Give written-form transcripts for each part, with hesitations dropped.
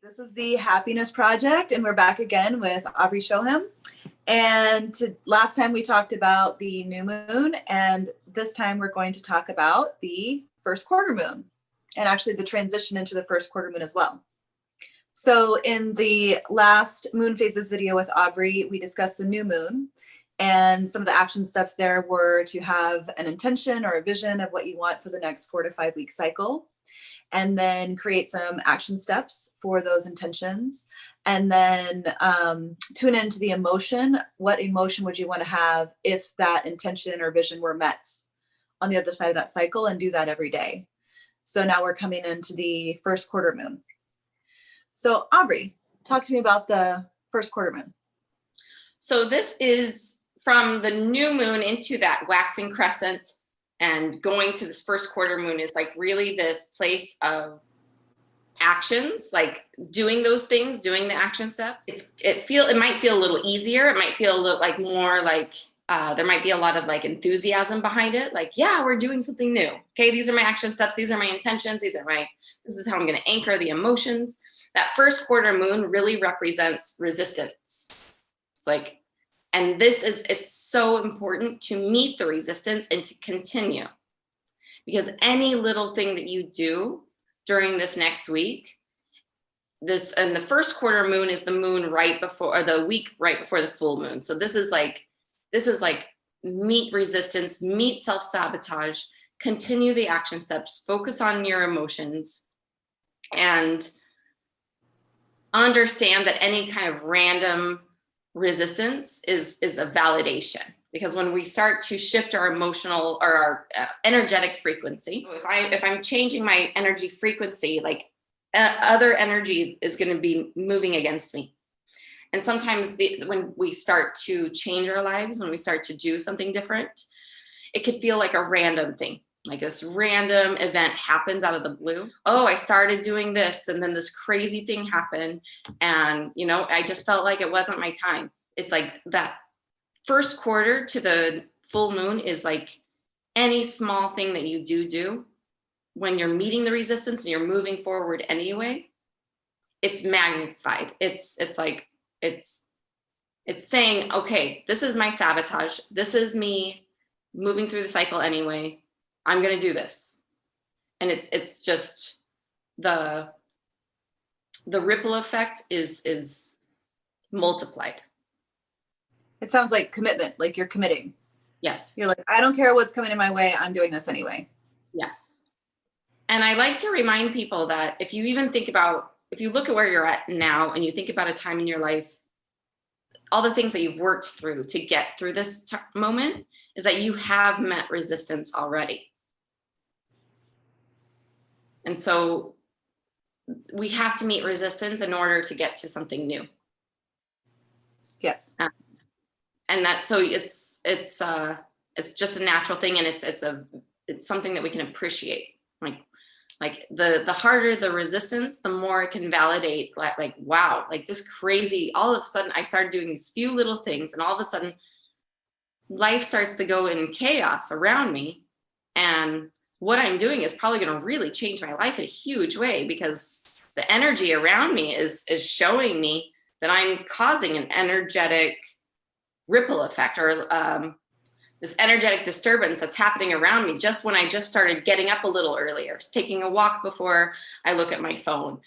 This is the Happiness Project, and we're back again with Aubrey Shoham. And last time we talked about the new moon, and this time we're going to talk about the first quarter moon, and actually the transition into the first quarter moon as well. So in the last moon phases video with Aubrey, we discussed the new moon, and some of the action steps there were to have an intention or a vision of what you want for the next 4 to 5 week cycle, and then create some action steps for those intentions, and then tune into the emotion. What emotion would you want to have if that intention or vision were met on the other side of that cycle, and do that every day. So now we're coming into the first quarter moon. So Aubrey, talk to me about the first quarter moon. So this is from the new moon into that waxing crescent, and going to this first quarter moon is like really this place of actions, like doing those things, doing the action steps. It might feel a little easier. It might feel a little like more like there might be a lot of like enthusiasm behind it. Like, yeah, we're doing something new. Okay, these are my action steps. These are my intentions. This is how I'm going to anchor the emotions. That first quarter moon really represents resistance. It's like, and it's so important to meet the resistance and to continue, because any little thing that you do during this next week, and the first quarter moon is the moon right before, or the week right before the full moon. So this is like meet resistance, meet self-sabotage, continue the action steps, focus on your emotions, and understand that any kind of random resistance is a validation, because when we start to shift our emotional or our energetic frequency, if I'm changing my energy frequency, like other energy is going to be moving against me. And sometimes when we start to change our lives, when we start to do something different, it could feel like a random thing. Like this random event happens out of the blue. Oh, I started doing this, and then this crazy thing happened. And, I just felt like it wasn't my time. It's like that first quarter to the full moon is like any small thing that you do when you're meeting the resistance and you're moving forward anyway, it's magnified. It's saying, okay, this is my sabotage. This is me moving through the cycle anyway. I'm going to do this. And it's just the ripple effect is multiplied. It sounds like commitment, like you're committing. Yes. You're like, I don't care what's coming in my way. I'm doing this anyway. Yes. And I like to remind people that if you look at where you're at now and you think about a time in your life, all the things that you've worked through to get through this moment is that you have met resistance already. And so we have to meet resistance in order to get to something new. Yes. And so it's just a natural thing, and it's something that we can appreciate. Like the harder the resistance, the more it can validate like wow, like this crazy, all of a sudden I started doing these few little things, and all of a sudden life starts to go in chaos around me, and what I'm doing is probably going to really change my life in a huge way, because the energy around me is showing me that I'm causing an energetic ripple effect, or this energetic disturbance that's happening around me just when I just started getting up a little earlier, taking a walk before I look at my phone,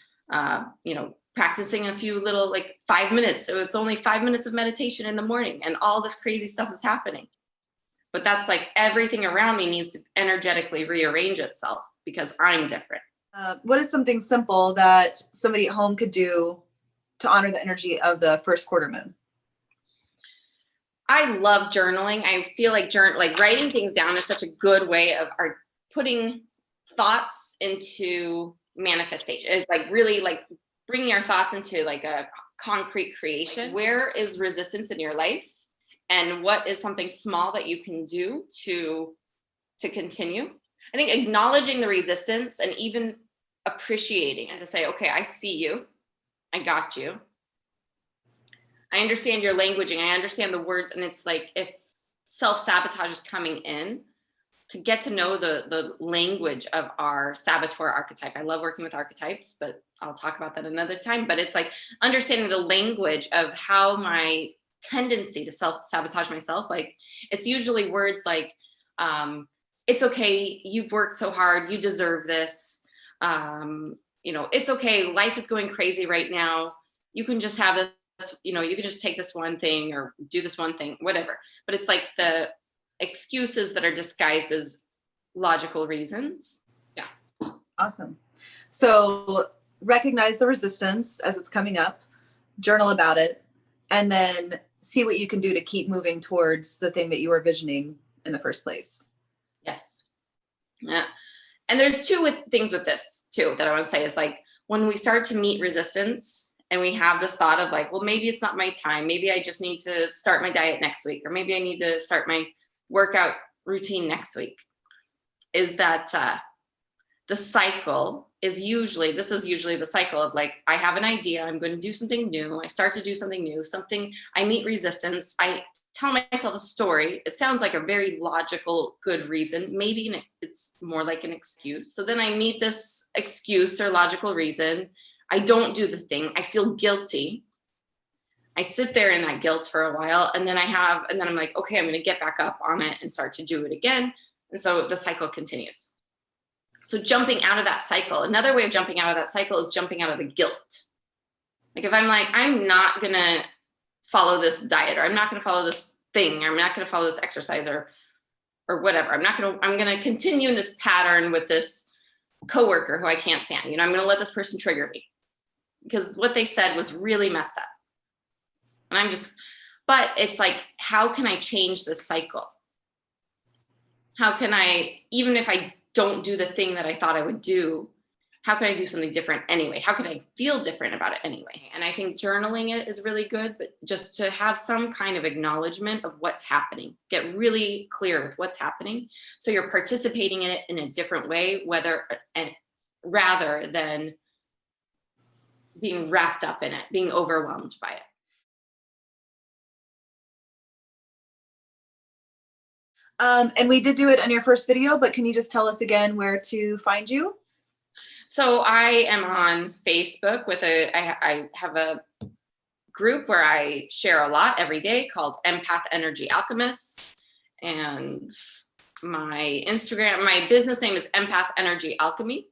practicing a few little, like 5 minutes. So it's only 5 minutes of meditation in the morning, and all this crazy stuff is happening. But that's like everything around me needs to energetically rearrange itself because I'm different. What is something simple that somebody at home could do to honor the energy of the first quarter moon? I love journaling. I feel like writing things down is such a good way of putting thoughts into manifestation. It's like really like bringing our thoughts into like a concrete creation. Where is resistance in your life? And what is something small that you can do to continue? I think acknowledging the resistance and even appreciating, and to say, okay, I see you. I got you. I understand your languaging. I understand the words. And it's like, if self-sabotage is coming in, to get to know the language of our saboteur archetype. I love working with archetypes, but I'll talk about that another time. But it's like understanding the language of how my tendency to self-sabotage myself, like it's usually words like, it's okay, you've worked so hard, you deserve this. It's okay, life is going crazy right now. You can just have this, you can just take this one thing or do this one thing, whatever. But it's like the excuses that are disguised as logical reasons. Yeah. Awesome. So recognize the resistance as it's coming up, journal about it, and then see what you can do to keep moving towards the thing that you were visioning in the first place. Yes. Yeah. And there's two things with this too that I want to say is like when we start to meet resistance and we have this thought of like, well, maybe it's not my time. Maybe I just need to start my diet next week, or maybe I need to start my workout routine next week, is that the cycle is usually the cycle of like, I have an idea, I'm going to do something new. I start to do something new, I meet resistance. I tell myself a story. It sounds like a very logical, good reason. Maybe it's more like an excuse. So then I meet this excuse or logical reason. I don't do the thing. I feel guilty. I sit there in that guilt for a while, and then I'm like, okay, I'm going to get back up on it and start to do it again. And so the cycle continues. So jumping out of that cycle, another way of jumping out of that cycle is jumping out of the guilt. Like if I'm like, I'm not going to follow this diet, or I'm not going to follow this thing, or I'm not going to follow this exercise or whatever. I'm going to continue in this pattern with this coworker who I can't stand. I'm going to let this person trigger me because what they said was really messed up. And but it's like, how can I change this cycle? How can I, even if I don't do the thing that I thought I would do, how can I do something different anyway? How can I feel different about it anyway? And I think journaling it is really good, but just to have some kind of acknowledgement of what's happening, get really clear with what's happening. So you're participating in it in a different way, rather than being wrapped up in it, being overwhelmed by it. And we did do it on your first video, but can you just tell us again where to find you? So I am on Facebook I have a group where I share a lot every day called Empath Energy Alchemists. And my business name is Empath Energy Alchemy.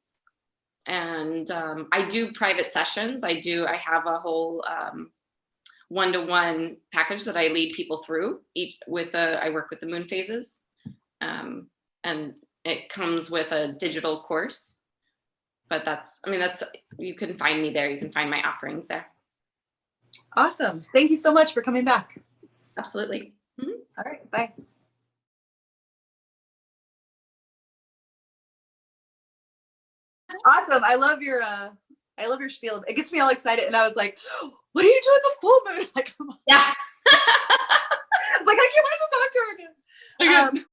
And I do private sessions. I have a whole one-to-one package that I lead people through. I work with the moon phases, and it comes with a digital course. But you can find me there. You can find my offerings there. Awesome. Thank you so much for coming back. Absolutely. Mm-hmm. All right. Bye. Awesome. I love your spiel. It gets me all excited. And I was like, what do you do at the full moon? Like, yeah. I was like, I can't wait to talk to her again.